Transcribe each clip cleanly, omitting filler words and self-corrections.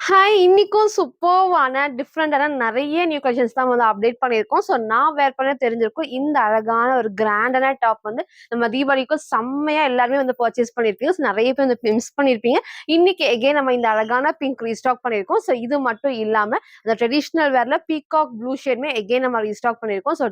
Hi! இன்னைக்கும் சூப்பர்வான, டிஃபரெண்டான நெறைய new collections தான் வந்து அப்டேட் பண்ணியிருக்கோம். ஸோ நான் வேர் பண்ண தெரிஞ்சிருக்கும். இந்த அழகான ஒரு கிராண்டான டாப் வந்து நம்ம தீபாவளிக்கும் செம்மையா எல்லாருமே வந்து பர்ச்சேஸ் பண்ணியிருப்பீங்க. ஸோ நெறைய பேர் வந்து மிஸ் பண்ணியிருப்பீங்க. இன்னைக்கு எகைன் நம்ம இந்த அழகான பிங்க் ரீஸ்டாக் பண்ணியிருக்கோம். ஸோ இது மட்டும் இல்லாம அந்த ட்ரெடிஷனல் வேர்ல பீகாக் ப்ளூ ஷேடுமே எகைன் நம்ம ரீஸ்டாக் பண்ணியிருக்கோம். ஸோ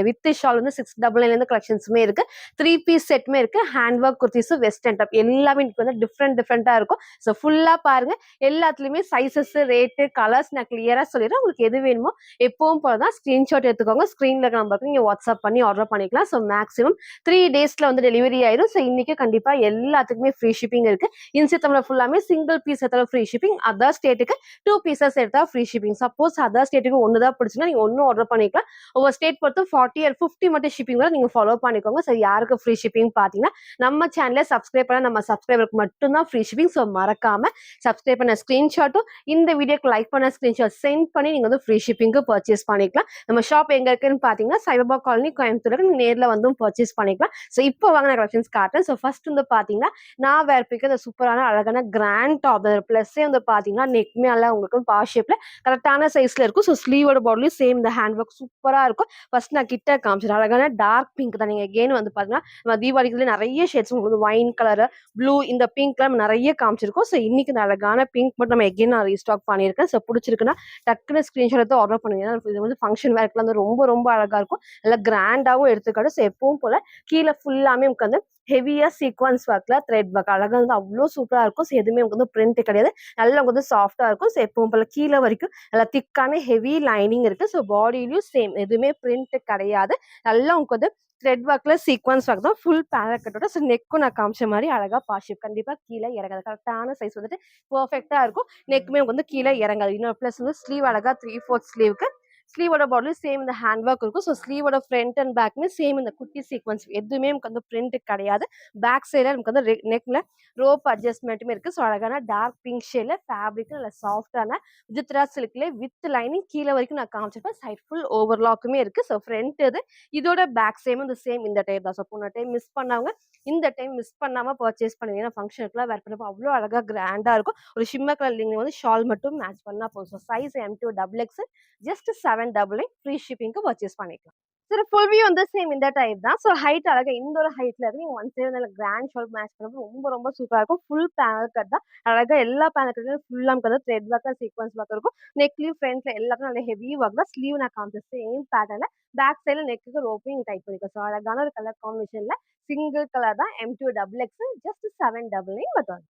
வித் ஷால் வந்து 699 கலெக்ஷன்ஸுமே இருக்கு. 3 பீஸ் செட்டுமே இருக்கு. ஹேண்ட் ஒர்க் குர்தீஸும் வெஸ்டர்ன் டாப் எல்லாமே இன்னைக்கு வந்து டிஃபரெண்டா இருக்கும். ஸோ ஃபுல்லா பாருங்க. எல்லாத்துலயுமே சைஸஸ், ரேட்டு, கலர்ஸ் நான் கிளியரா சொல்லிடுறேன். உங்களுக்கு எது வேணுமோ எப்பவும் போல தான் ஸ்கிரீன்ஷாட் எடுத்துக்கோங்க. ஸ்க்ரீன்ல இருக்க நம்பருக்கு நீங்க வாட்ஸ்அப் பண்ணி ஆர்டர் பண்ணிக்கலாம். ஸோ மேக்ஸிமம் 3 டேஸ்ல வந்து டெலிவரி ஆயிடும். ஸோ இன்னைக்கு கண்டிப்பா எல்லாத்துக்குமே ஃப்ரீ ஷிப்பிங் இருக்கு. இன்ஸ்டாகிராம்ல ஃபுல்லாமே சிங்கிள் பீஸ் எடுத்தாலும் ஃப்ரீ ஷிப்பிங். அதர் ஸ்டேட்டுக்கு 2 பீசஸ் எடுத்தா ஃப்ரீ ஷிப்பிங். சப்போஸ் அதர் ஸ்டேட்டுக்கு ஒன்று தான் பிடிச்சுன்னா நீங்க ஒன்னும் ஆர்டர் பண்ணிக்கலாம். ஒவ்வொரு ஸ்டேட் பொறுத்து 40 ஆர் 50 மட்டும் ஷிப்பிங் வரும். நீங்க ஃபாலோ பண்ணிக்கோங்க. ஸோ யாருக்கு ஃப்ரீ ஷிப்பிங் பார்த்தீங்கன்னா நம்ம சேனலை சப்ஸ்கிரைப் பண்ண நம்ம சப்ஸ்கிரைபருக்கு மட்டும் தான் ஃப்ரீ ஷிப்பிங். ஸோ மறக்காம சப்ஸ்கிரைப் பண்ண ஸ்கிரீன்ஷாட்டும் இந்த வீடியோக்கு லைக் பண்ண ஸ்கிரீன்ஷாட் சென்ட் பண்ணி நீங்க வந்து ஃப்ரீ ஷிப்பிங்க்கு பர்ச்சேஸ் பண்ணிக்கலாம். நம்ம ஷாப் எங்க இருக்குன்னு பாத்தீங்கன்னா சைபர்பா காலனி கோயம்புத்தூர்ல நீங்க நேர்ல வந்து பர்ச்சேஸ் பண்ணிக்கலாம். ஸோ இப்போ வாங்கின கலெக்ஷன்ஸ் காட்டுறேன். ஸோ ஃபர்ஸ்ட் வந்து பாத்தீங்கன்னா நான் வேர் பிக்க இந்த சூப்பரான அழகான கிராண்ட் டாப் பிளஸ்ஸே வந்து பாத்தீங்கன்னா நெக் மேல உங்களுக்கு பா ஷேப்ல கரெக்டான சைஸ்ல இருக்கும். ஸோ ஸ்லீவோட பாடிலையும் சேம் இந்த ஹேண்ட் ஒர்க் சூப்பரா இருக்கும். ஃபர்ஸ்ட் நான் கிட்ட காமிச்சிடும் அழகான டார்க் பிங்க் தான். நீங்க எகெயின் வந்து பாத்தீங்கன்னா நம்ம தீபாவளிக்கு நிறைய ஷேட்ஸ் உங்களுக்கு ஒயின் கலர், ப்ளூ, இந்த பிங்க்லாம் நிறைய காமிச்சிருக்கோம். ஸோ இன்னைக்கு இந்த அழகான பிங்க் மட்டும் நம்ம எகெயின் நான் ரீஸ்டாக் பண்ணியிருக்கேன். ஸோ பிடிச்சிருக்குன்னா டக்குன்னு ஸ்க்ரீன்ஷாட் எடுத்து ஆர்டர் பண்ணுங்க. இது வந்து ஃபங்க்ஷன் வேர்க்குலாம் வந்து ரொம்ப ரொம்ப அழகா இருக்கும். நல்லா கிராண்டாகவும் எடுத்துக்காட்டு. ஸோ எப்பவும் போல கீழே ஃபுல்லாமே உங்களுக்கு வந்து ஹெவியா சீக்வன்ஸ் ஒர்க்ல த்ரெட் ஒர்க் அழகா வந்து அவ்வளோ சூப்பரா இருக்கும். ஸோ எதுவுமே உங்களுக்கு வந்து பிரிண்ட் கிடையாது. நல்லா உங்களுக்கு வந்து சாஃப்டா இருக்கும். ஸோ எப்பவும் போல கீழே வரைக்கும் நல்லா திக்கான ஹெவி லைனிங் இருக்கு. ஸோ பாடியிலையும் சேம் எதுவுமே பிரிண்ட் கிடையாது. நல்லா உங்களுக்கு வந்து த்ரெட் ஒர்க்ல சீக்வன்ஸ் ஒர்க் தான் ஃபுல் பேனல் கட்டோட. ஸோ நெக்கும் நான் காமிச்ச மாதிரி அழகா பாஷிப் கண்டிப்பா கீழே இறங்காது. கரெக்டான சைஸ் வந்துட்டு பெர்ஃபெக்ட்டா இருக்கும். நெக்குமே வந்து கீழே இறங்காது. இன்னொரு பிளஸ் வந்து ஸ்லீவ் அழகா 3/4 ஸ்லீவுக்கு ஸ்லீவோட பாடிலும் சேம் இந்த ஹேண்ட் ஒர்க் இருக்கும். ஸோ ஸ்லீவோட ஃப்ரண்ட் அண்ட் பேக்குமே சேம் இந்த குட்டி சீக்வன்ஸ் எதுவுமே நமக்கு வந்து பிரிண்ட் கிடையாது. பேக் சைடில் நமக்கு வந்து நெக்ல ரோப் அட்ஜஸ்ட்மெண்ட்டுமே இருக்கு. ஸோ அழகான டார்க் பிங்க் ஷேட்ல ஃபேப்ரிக் நல்ல சாஃப்டான விஜித்ரா சில்க்ல வித் லைனிங் கீழே வரைக்கும் நான் காமிச்சிருப்பேன். சைட் ஃபுல் ஓவர்லாக்குமே இருக்கு. ஸோ ஃப்ரண்ட் இது இதோட பேக் சேம் இந்த சேம் இந்த டைப் தான். ஸோ போன டைம் மிஸ் பண்ணவங்க இந்த டைம் மிஸ் பண்ணாம பர்ச்சேஸ் பண்ணுவீங்க. ஃபங்க்ஷனுக்குலாம் வேர் பண்ணப்போ அவ்வளோ அழகா கிராண்டா இருக்கும். ஒரு ஷிம்மர் கலர் நீங்க வந்து ஷால் மட்டும் மேட்ச் பண்ணா போதும். So size M2 XXL just 799 free ஷிப்பிங்க்கு பர்ச்சேஸ் பண்ணிக்கலாம். சரி ஃபுல் வியூ வந்து சேம் இந்த டைப் தான். ஸோ ஹைட் அழகா இந்த ஒரு ஹைட்ல இருக்கு. நீங்க ஒன் சைடு நல்ல கிராண்ட் ஷால் மேட்ச் பண்ணப்போ ரொம்ப ரொம்ப சூப்பரா இருக்கும். ஃபுல் பேனல் கட் தான். அழகா எல்லா பேனல் கட்லயும் ஃபுல்லா நமக்கு வந்து த்ரெட் ஒர்க் சீக்வன்ஸ் ஒர்க் இருக்கும். நெக்லயும் ஃப்ரண்ட்ல எல்லாத்துக்கும் நல்ல ஹெவி ஒர்க் தான். ஸ்லீவ் நான் காமிச்ச சேம் பேட்டர்ல பேக் சைடுல நெக்குக்கு ரோப்பையும் டைப் பண்ணிருக்கோம். ஸோ அழகான ஒரு கலர் காம்பினேஷன்ல சிங்கிள் கலர் தான் M2 XXL ஜஸ்ட் 799 மட்டும்.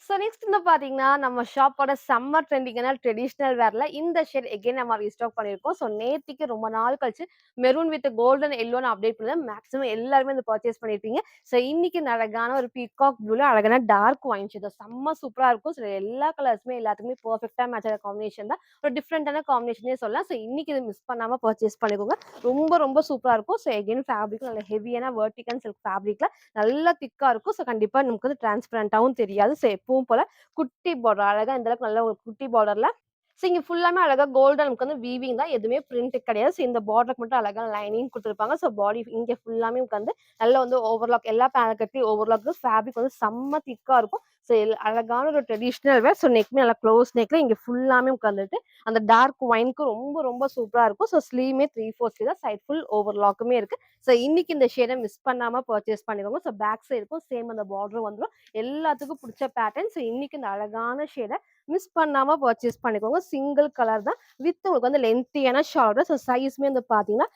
ஸோ நெக்ஸ்ட் வந்து பார்த்தீங்கன்னா, நம்ம ஷாப்போட சம்மர் ட்ரெண்டிங்கான ட்ரெடிஷனல் வேர்ல இந்த ஷேட் எகைன் நம்ம ரீஸ்டாக் பண்ணியிருக்கோம். ஸோ நேத்திக்கு ரொம்ப நாள் கழிச்சு மெரூன் வித் கோல்டன் எல்லோன்னு அப்டேட் பண்ணிருந்தேன். மேக்ஸிமம் எல்லாருமே வந்து பர்ச்சேஸ் பண்ணியிருப்பீங்க. ஸோ இன்னைக்கு இந்த அழகான ஒரு பீகாக் ப்ளூல அழகான டார்க் ஒயின் ஷேட் செம்ம சூப்பரா இருக்கும். ஸோ எல்லா கலர்ஸுமே எல்லாத்துக்குமே பெர்ஃபெக்ட்டா மேட்ச் ஆகிற காம்பினேஷன் தான். ஒரு டிஃப்ரெண்டான காம்பினேஷனே சொல்லலாம். ஸோ இன்னைக்கு இதை மிஸ் பண்ணாம பர்ச்சேஸ் பண்ணிக்கோங்க. ரொம்ப ரொம்ப சூப்பரா இருக்கும். ஸோ எகைன் ஃபேப்ரிக் நல்ல ஹெவியான வெர்டிகல் சில்க் ஃபேப்ரிக்ல நல்லா திக்கா இருக்கும். ஸோ கண்டிப்பா நமக்கு வந்து டிரான்ஸ்பரண்டாவும் தெரியாது. ஸோ எப்பவும் போல குட்டி பார்டர் அழகா இந்த அளவுக்கு நல்ல ஒரு குட்டி பார்டர்ல ஸோ இங்க ஃபுல்லாமே அழகா கோல்டன் நமக்கு வந்து வீவிங் தான். எதுவுமே பிரிண்ட் கிடையாது. ஸோ இந்த பார்டருக்கு மட்டும் அழகா லைனிங் குடுத்துருப்பாங்க. ஸோ பாடி இங்க ஃபுல்லாமே நமக்கு வந்து நல்லா வந்து ஓவர்லாக் எல்லா பேனல் கட்லயும் ஓவர்லாக் ஃபேப்ரிக் வந்து செம்ம திக்கா இருக்கும். ஸோ அழகான ஒரு ட்ரெடிஷனல் வேர். ஸோ நெக்மே நல்லா க்ளோஸ் நெக்ல இங்க ஃபுல்லாமே உட்காந்துட்டு அந்த டார்க் ஒயின்க்கு ரொம்ப ரொம்ப சூப்பரா இருக்கும். ஸோ ஸ்லீவ்மே 3/4 ஸ்லீவ் தான். சைட் ஃபுல் ஓவர்லாக்குமே இருக்கு. ஸோ இன்னைக்கு இந்த ஷேடை மிஸ் பண்ணாம பர்ச்சேஸ் பண்ணிக்கோங்க. ஸோ பேக் சைடுக்கும் சேம் அந்த பார்டர் வந்துடும். எல்லாத்துக்கும் பிடிச்ச பேட்டர்ன். ஸோ இன்னைக்கு இந்த அழகான ஷேடை மிஸ் பண்ணாம பர்ச்சேஸ் பண்ணிக்கோங்க. சிங்கிள் கலர் தான் வித் உங்களுக்கு வந்து லென்த்தியான ஷால். ஸோ சைஸ்மே வந்து பார்த்தீங்கன்னா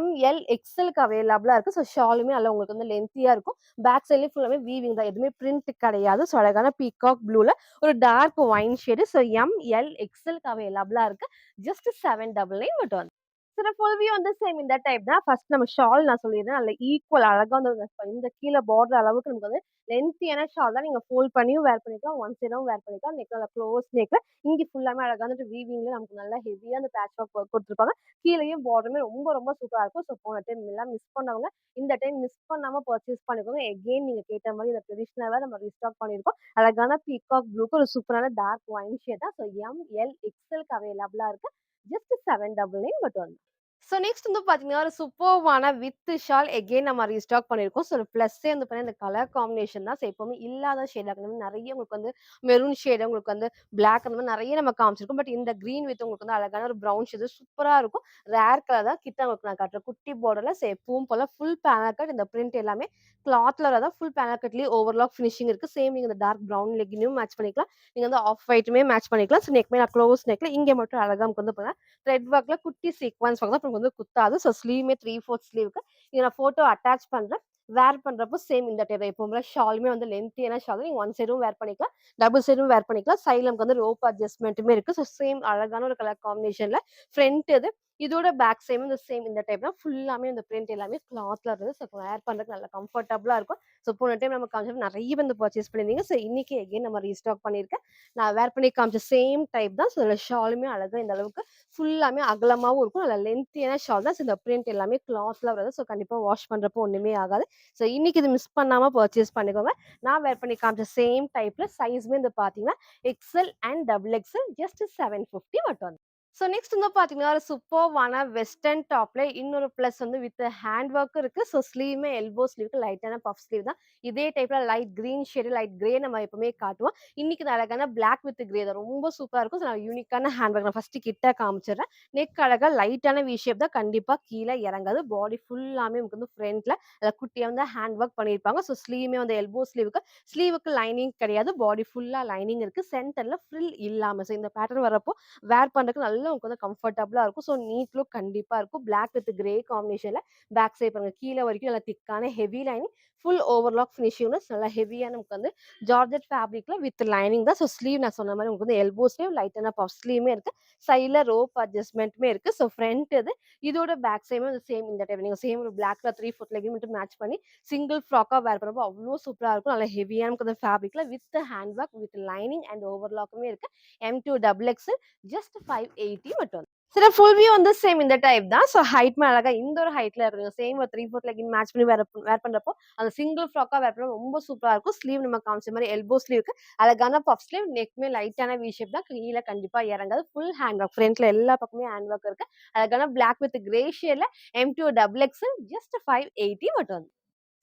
ML XLக்கு அவைலபிளா இருக்கு. ஸோ ஷாலுமே நல்லா உங்களுக்கு வந்து லென்த்தியா இருக்கும். பேக் சைட்லேயும் ஃபுல்லாமே வீவிங் தான். எதுவுமே பிரிண்ட் கிடையாது. ஸோ அழகான பீகாக் ப்ளூல ஒரு dark wine shade. So ML XLக்கு அவைலபிளா இருக்கு. ஜஸ்ட் 799 மட்டும் வந்து சில ஃபுல் வியூ வந்து சேம் இந்த டைப் தான். ஃபர்ஸ்ட் நம்ம ஷால் நான் சொல்லிடுறேன். நல்ல ஈக்குவல் அழகா வந்து இந்த கீழ பார்டர் அளவுக்கு நமக்கு வந்து லென்த்தியான ஷால் தான். நீங்க ஃபோல்ட் பண்ணியும் வேர் பண்ணிக்கலாம். ஒன் சைடும் வேர் பண்ணிக்கலாம். நெக் நல்லா க்ளோஸ் நெக். இங்க ஃபுல்லாமே அழகா வந்துட்டு வீவிங்ல நமக்கு நல்லா ஹெவியா அந்த பேட்ச் ஒர்க் குடுத்துருப்பாங்க. கீழயும் பார்டருமே ரொம்ப ரொம்ப சூப்பரா இருக்கும். ஸோ போன டைம் எல்லாம் மிஸ் பண்ணவங்க இந்த டைம் மிஸ் பண்ணாம பர்ச்சேஸ் பண்ணிக்கோங்க. எகைன் நீங்க கேட்ட மாரி இந்த ட்ரெடிஷனலா நம்ம ரீஸ்டாக் பண்ணியிருக்கோம். அழகான பீகாக் ப்ளூக்கு ஒரு சூப்பரான டார்க் ஒயின் ஷேட் தான். ஸோ ML XLக்கு அவைலபிளா இருக்கு. ஜஸ்ட் 799 மட்டும் வந்து ஸோ நெக்ஸ்ட் வந்து பார்த்தீங்கன்னா, ஒரு சூப்பர்வான வித் ஷால் எகைன் நம்ம ரீஸ்டாக் பண்ணியிருக்கோம். ஸோ ப்ளஸ்ஸே வந்து பார்த்தீங்கன்னா, இந்த கலர் காம்பினேஷன் தான். ஸோ எப்பவுமே இல்லாத ஷேடா இருக்கணும். நெறைய உங்களுக்கு வந்து மெரூன் ஷேடு, உங்களுக்கு வந்து பிளாக் அந்த மாரி நெறைய நம்ம காமிச்சிருக்கோம். பட் இந்த கிரீன் வித் உங்களுக்கு வந்து அழகான ஒரு ப்ரவுன் ஷேடு சூப்பரா இருக்கும். ரேர் கலர் தான். கிட்ட உங்களுக்கு நான் காட்டுறேன். குட்டி பார்டர்ல எப்பவும் போல ஃபுல் பேனல் கட் இந்த பிரிண்ட் எல்லாமே கிளாத்ல தான் ஃபுல் பேனல் கட்லயே ஓவர்லாக் ஃபினிஷிங் இருக்கு. சேம் நீங்க இந்த டார்க் ப்ரவுன் லெக்கினும் மேட்ச் பண்ணிக்கலாம். நீங்க வந்து ஆஃப் ஒயிட்டுமே மேட்ச் பண்ணிக்கலாம். ஸோ நெக் மேல க்ளோஸ் நெக்ல இங்க மட்டும் அழகா நமக்கு வந்து பார்த்தீங்கன்னா த்ரெட் ஒர்க்ல குட்டி சீக்வென்ஸ் ஒர்க் தான். அப்புறம் வந்து குத்தாது. ஸோ ஸ்லீவுமே 3/4 ஸ்லீவ்க்கு இங்க நான் ஃபோட்டோ அட்டாச் பண்றேன். வேர் பண்றப்போ சேம் இந்த டைப் எப்பவும் போல ஷாலுமே வந்து லென்த்தியான ஷால் நீங்க ஒன் சைடும் வேர் பண்ணிக்கலாம். டபுள் சைடும் வேர் பண்ணிக்கலாம். சைடுல நமக்கு வந்து ரோப் அட்ஜஸ்ட்மென்ட்டுமே இருக்கு. ஸோ சேம் அழகான ஒரு கலர் காம்பினேஷன்ல ஃப்ரண்ட் இது. இதோட பேக் சைடும் இந்த சேம் இந்த டைப் தான். ஃபுல்லாமே இந்த பிரிண்ட் எல்லாமே கிளாத்ல இருக்குது. ஸோ வேர் பண்றதுக்கு நல்லா கம்ஃபர்டபுளா இருக்கும். ஸோ போன டைம் நம்ம காமிச்சப்ப நெறைய வந்து பர்ச்சேஸ் பண்ணியிருந்தீங்க. ஸோ இன்னைக்கு அகைன் நம்ம ரீஸ்டாக் பண்ணியிருக்கேன். நான் வேர் பண்ணி காமிச்ச சேம் டைப் தான். ஸோ இதுல ஷாலுமே அழகா இந்த அளவுக்கு ஃபுல்லாமே அகலமாவும் இருக்கும். நல்ல லென்த்தியான ஷால் தான். ஸோ இந்த பிரிண்ட் எல்லாமே கிளாத்ல வருது. ஸோ கண்டிப்பா வாஷ் பண்றப்போ ஒண்ணுமே ஆகாது. ஸோ இன்னைக்கு இது மிஸ் பண்ணாம பர்ச்சேஸ் பண்ணிக்கோங்க. நான் வேர் பண்ணி காமிச்ச சேம் டைப்ல சைஸ்மே வந்து பார்த்தீங்கன்னா, XL and double XL just 750 மட்டும். ஸோ நெக்ஸ்ட் வந்து பார்த்தீங்கன்னா, ஒரு சூப்பர்வான வெஸ்டர்ன் டாப்ல இன்னொரு பிளஸ் வந்து வித் ஹேண்ட் ஒர்க்கும் இருக்கு. ஸோ ஸ்லீவுமே எல்போ ஸ்லீவ்க்கு லைட்டான பஃப் ஸ்லீவ் தான். இதே டைப்ல light green shade, light grey நம்ம எப்பவுமே காட்டுவோம். இன்னைக்கு இது அழகான பிளாக் வித் கிரே தான். ரொம்ப சூப்பரா இருக்கும். ஸோ நான் யூனிக்கான ஹேண்ட் ஒர்க் நான் ஃபர்ஸ்ட் கிட்ட காமிச்சிடுறேன். நெக் அழகா லைட்டான வி ஷேப் தான். கண்டிப்பா கீழ இறங்காது. பாடி ஃபுல்லாமே நமக்கு வந்து ஃப்ரண்ட்ல குட்டியா வந்து ஹேண்ட் ஒர்க் பண்ணியிருப்பாங்க. ஸோ ஸ்லீவுமே வந்து எல்போ ஸ்லீவுக்கு லைனிங் கிடையாது. பாடி ஃபுல்லா லைனிங் இருக்கு. சென்டர்ல ஃப்ரில் இல்லாம. ஸோ இந்த பேட்டர்ன் வரப்போ வேர் பண்றதுக்கு நல்லா உங்களுக்கு வந்து கம்ஃபர்டபுளா இருக்கும். ஸோ நீட் லுக் கண்டிப்பா இருக்கும். பிளாக் வித் கிரே காம்பினேஷன்ல பேக் சைட் பாருங்க. கீழ வரைக்கும் நல்லா திக்கான ஹெவி லைனிங். ஃபுல் ஓவர்லாக் ஃபினிஷிங்ல நல்லா ஹெவியா நமக்கு வந்து ஜார்ஜெட் ஃபேப்ரிக்ல வித் லைனிங் தான். ஸோ ஸ்லீவ் நான் சொன்ன மாரி உங்களுக்கு வந்து எல்போ ஸ்லீவ், லைட்டான பஃப் ஸ்லீவுமே இருக்கு. சைட்ல ரோப் அட்ஜஸ்ட்மென்ட்டுமே இருக்கு. ஸோ ஃப்ரண்ட் இது. இதோட பேக் சைடுமே சேம் இந்த டைப் நீங்க சேம் ஒரு பிளாக்ல 3/4 லெகின் மட்டும் மேட்ச் பண்ணி சிங்கிள் ஃப்ராக்கா வேர் பண்ணப்போ அவ்ளோ சூப்பரா இருக்கும். நல்லா ஹெவியா நமக்கு அந்த ஃபேப்ரிக்ல with hand work, with lining and ஓவர்லாக்குமே இருக்கு. M2 டபுள் எக்ஸ் ஜஸ்ட் 580 மட்டும். சில ஃபுல் வியூ வந்து சேம் இந்த டைப் தான். ஸோ ஹைட்மே அழகா இந்த ஒரு ஹைட்ல இருக்குங்க. சேம் ஒரு 3/4 லெகின் மேட்ச் பண்ணி வேர் பண்றப்போ, அந்த சிங்கிள் ஃப்ராக்கா வேர் பண்ணா ரொம்ப சூப்பரா இருக்கும். ஸ்லீவ் நம்ம காமிச்ச மாரி எல்போ ஸ்லீவ்க்கு அழகான பஃப் ஸ்லீவ், நெக்மே லைட்டான வி ஷேப் தான். கீழ கண்டிப்பா இறங்காது. Full hand work. ஃப்ரண்ட்ல எல்லா பக்கமே ஹேண்ட் ஒர்க் இருக்கு. அழகான பிளாக் வித் கிரே ஷேட்ல M2 டபுள் எக்ஸ் ஜஸ்ட் 580 மட்டும்.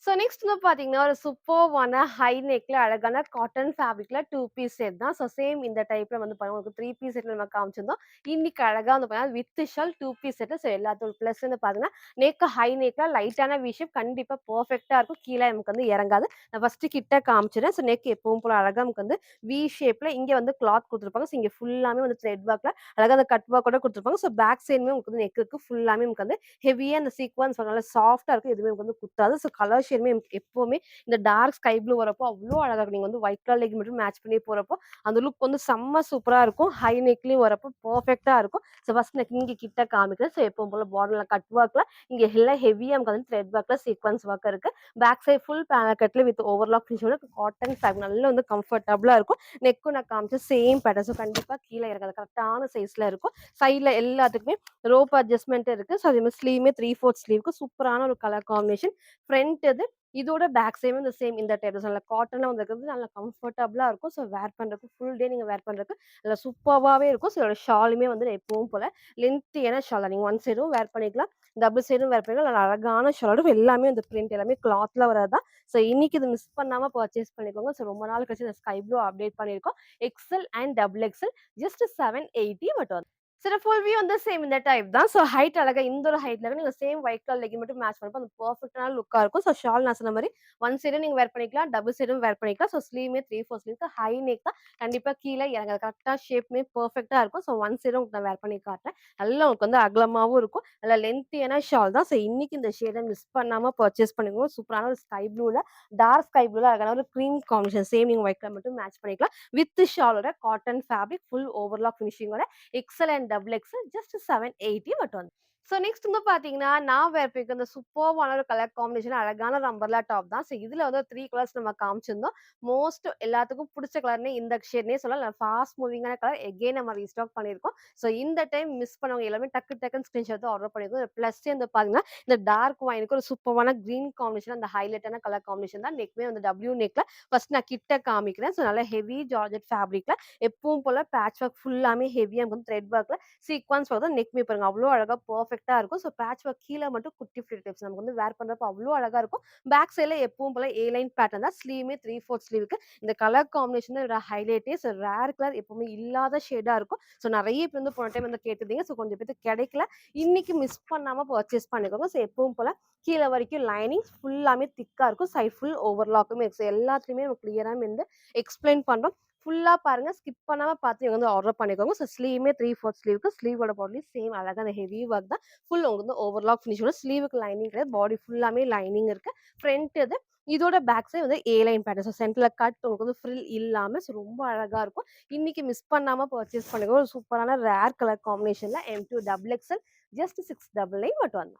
ஸோ நெக்ஸ்ட் வந்து பார்த்தீங்கன்னா, ஒரு சூப்பர்வான ஹை நெக்ல அழகான காட்டன் ஃபேப்ரிக்ல 2 பீஸ் செட் தான். ஸோ சேம் இந்த டைப்ல வந்து பாருங்க உங்களுக்கு 3 பீஸ் செட்ல நம்ம காமிச்சிருந்தோம். இன்னைக்கு அழகா வந்து பார்த்தீங்கன்னா, with shawl 2 piece set. So எல்லாத்தோட பிளஸ் வந்து பார்த்தீங்கன்னா, ஹை நெக்ல லைட்டான வி ஷேப் கண்டிப்பா பெர்ஃபெக்ட்டா இருக்கும். கீழ நமக்கு வந்து இறங்காது. நான் ஃபர்ஸ்ட் கிட்ட காமிச்சுறேன். ஸோ நெக் எப்பவும் போல அழகா நமக்கு வந்து வி ஷேப்ல இங்க வந்து கிளாத் குடுத்துருப்பாங்க. ஸோ இங்க ஃபுல்லாமே வந்து த்ரெட் ஒர்க்ல அழகா அந்த கட் ஒர்க்கோட குடுத்துருப்பாங்க. ஸோ பேக் சைடுமே உங்களுக்கு வந்து நெக்குக்கு ஃபுல்லாமே நமக்கு வந்து ஹெவியா அந்த சீக்வென்ஸ் நல்லா சாஃப்ட்டா இருக்கும். எதுவுமே நமக்கு வந்து குத்தாது. ஸோ கலர் ஷேடுமே எப்பவுமே இந்த டார்க் ஸ்கை ப்ளூ வரப்போ அவ்ளோ அழகா இருக்கும். நீங்க வந்து ஒயிட் கலர் லெகின் மட்டும் மேட்ச் பண்ணி போறப்போ, அந்த லுக் வந்து செம்ம சூப்பரா இருக்கும். ஹை நெக்லயும் வரப்போ பெர்ஃபெக்ட்டா இருக்கும். ஸோ ஃபர்ஸ்ட் நெக் இங்க கிட்ட காமிக்கிறேன். ஸோ எப்பவும் போல பார்டர்ல கட் ஒர்க்ல இங்க எல்லாம் ஹெவியா நமக்கு வந்து த்ரெட் ஒர்க்ல சீக்வென்ஸ் ஒர்க் இருக்கு. பேக் சைட் ஃபுல் பேனல் கட்ல வித் ஓவர்லாக் ஃபினிஷோட காட்டன் ஃபேப்ரிக் நல்லா வந்து கம்ஃபர்டபுளா இருக்கும். நெக்கும் நான் காமிச்ச சேம் பேட்டர்ன். ஸோ கண்டிப்பா கீழ இறங்காது. கரெக்ட்டான சைஸ்ல இருக்கும். சைட்ல எல்லாத்துக்குமே ரோப் அட்ஜஸ்ட்மென்ட் இருக்கு. ஸோ அதே மாரி ஸ்லீவுமே 3/4 ஸ்லீவ்க்கு சூப்பரான ஒரு கலர் காம்பினேஷன். ஃப்ரண்ட் இது. இதோட பேக் சைடும் இந்த சேம் இந்த டைப் தான். நல்ல காட்டன்ல வந்திருக்கிறது நல்ல கம்ஃபர்டபுளா இருக்கும். ஸோ வேர் பண்றதுக்கு ஃபுல் டே நீங்க வேர் பண்றதுக்கு நல்ல சூப்பர்வாவே இருக்கும். ஸோ இதோட ஷாலுமே வந்து எப்பவும் போல லென்த்தியான ஷால் தான். நீங்க ஒன் சைடும் வேர் பண்ணிக்கலாம். டபுள் சைடும் வேர் பண்ணிக்கலாம். நல்ல அழகான ஷாலோட எல்லாமே இந்த பிரிண்ட் எல்லாமே கிளாத்ல வரது தான். ஸோ இன்னைக்கு இது மிஸ் பண்ணாம பர்ச்சேஸ் பண்ணிக்கோங்க. ஸோ ரொம்ப நாள் கழிச்சு இந்த ஸ்கை ப்ளூ அப்டேட் பண்ணியிருக்கோம். XL and double XL just 780 மட்டும். சில ஃபுல் வியூ வந்து சேம் இந்த டைப் தான். ஸோ ஹைட் அழகா இந்த ஒரு ஹைட்ல நீங்க சேம் ஒயிட் கலர் லெகின் மட்டும் மேட்ச் பண்ணப்போ அந்த பெர்ஃபெக்ட்டான லுக்கா இருக்கும். ஸோ ஷால் நான் சொன்ன மாரி ஒன் சைடும் நீங்க வேர் பண்ணிக்கலாம். டபுள் சைடும் வேர் பண்ணிக்கலாம். ஸோ ஸ்லீவுமே 3/4 ஸ்லீவ்க்கு ஹை நெக் தான். கண்டிப்பா கீழ இறங்காது. கரெக்ட்டா ஷேப்புமே பெர்ஃபெக்ட்டா இருக்கும். ஸோ ஒன் சைடும் உங்களுக்கு நான் வேர் பண்ணி காட்டுறேன். நல்லா உங்களுக்கு வந்து அகலமாவும் இருக்கும். நல்லா லென்த்தியான ஷால் தான். ஸோ இன்னைக்கு இந்த ஷேட மிஸ் பண்ணாம பர்ச்சேஸ் பண்ணிக்கோங்க. சூப்பரான ஒரு ஸ்கை ப்ளூல டார்க் ஸ்கை ப்ளூல அழகான ஒரு கிரீம் காம்பினேஷன். சேம் நீங்க ஒயிட் கலர் மட்டும் மேட்ச் பண்ணிக்கலாம். வித் ஷாலோட காட்டன் ஃபேப்ரிக் ஃபுல் ஓவர்லாக் ஃபினிஷிங்கோட XL and double XL just 780 மட்டும். ஸோ நெக்ஸ்ட் வந்து பார்த்தீங்கன்னா, நான் வேர் பண்ணியிருக்க இந்த சூப்பர்வான ஒரு கலர் காம்பினேஷன் அழகான ஒரு அம்பர்லா டாப் தான். ஸோ இதுல வந்து 3 கலர்ஸ் நம்ம காமிச்சிருந்தோம். மோஸ்ட் எல்லாத்துக்கும் புடிச்ச கலர்னே இந்த ஷேட்னே சொல்லலாம். ஃபாஸ்ட் மூவிங்கான கலர் எகைன் நம்ம ரீஸ்டாக் பண்ணியிருக்கோம். ஸோ இந்த டைம் மிஸ் பண்ணவங்க எல்லாமே டக்கு டக்குன்னு ஸ்கிரீன்ஷாட் எடுத்து ஆர்டர் பண்ணியிருக்கோம். பிளஸ் வந்து பார்த்தீங்கன்னா, இந்த டார்க் ஒயினுக்கு ஒரு சூப்பர்வான கிரீன் காம்பினேஷன் அந்த ஹைலைட்டான கலர் காம்பினேஷன் தான். நெக்மே வந்து டபிள்யூ நெக்ல ஃபர்ஸ்ட் நான் கிட்ட காமிக்கிறேன். ஸோ நல்லா ஹெவி ஜார்ஜெட் ஃபேப்ரிக்ல எப்பவும் போல பேட்ச் ஒர்க் ஃபுல்லாமே ஹெவியா வந்து த்ரெட் ஒர்க்ல சீக்வென்ஸ் ஒர்க் தான். நெக்மே பாருங்க அவ்ளோ அழகா பெர்ஃபெக்ட்டா கரெக்ட்டா இருக்கும். ஸோ பேட்ச் ஒர்க் கீழ மட்டும் குட்டி ஃப்ரில் டைப்ஸ் நமக்கு வந்து வேர் பண்றப்போ அவ்ளோ அழகா இருக்கும். பேக் சைட்ல எப்பவும் போல ஏ லைன் பேட்டர்ன் தான். ஸ்லீவுமே 3/4 ஸ்லீவுக்கு இந்த கலர் காம்பினேஷன் தான் இதோட ஹைலைட்டே. ஸோ ரேர் கலர் எப்பவுமே இல்லாத ஷேடா இருக்கும். ஸோ நெறைய பேர் வந்து போன டைம் வந்து கேட்டிருந்தீங்க. ஸோ கொஞ்சம் பேத்துக்கு கிடைக்கல. இன்னைக்கு மிஸ் பண்ணாம பர்ச்சேஸ் பண்ணிக்கோங்க. ஸோ எப்பவும் போல கீழ வரைக்கும் லைனிங் ஃபுல்லாமே திக்கா இருக்கும். சைட் ஃபுல் ஓவர்லாக்குமே இருக்கு. ஸோ எல்லாத்துலயுமே நம்ம கிளியரா வந்து எக்ஸ்பிளைன் பண்றோம். ஃபுல்லா பாருங்க. ஸ்கிப் பண்ணாம பார்த்து நீங்க வந்து ஆர்டர் பண்ணிக்கோங்க. ஸோ ஸ்லீவுமே 3/4 ஸ்லீவுக்கு ஸ்லீவோட பாடி சேம் அழகா அந்த ஹெவி ஒர்க் தான். ஃபுல் உங்களுக்கு வந்து ஓவர்லாக் ஃபினிஷோட ஸ்லீவுக்கு லைனிங் கிடையாது. பாடி ஃபுல்லாமே லைனிங் இருக்கு. ஃப்ரண்ட் இது. இதோட பேக் சைடு வந்து ஏ லைன் பேட்டர்ன். ஸோ சென்டர்ல கட் உங்களுக்கு வந்து ஃப்ரில் இல்லாம ஸோ ரொம்ப அழகா இருக்கும். இன்னைக்கு மிஸ் பண்ணாம பர்ச்சேஸ் பண்ணிக்கோங்க. ஒரு சூப்பரான ரேர் கலர் காம்பினேஷன்ல M2 டபுள் எக்ஸ்எல் ஜஸ்ட் 699 மட்டும் தான்.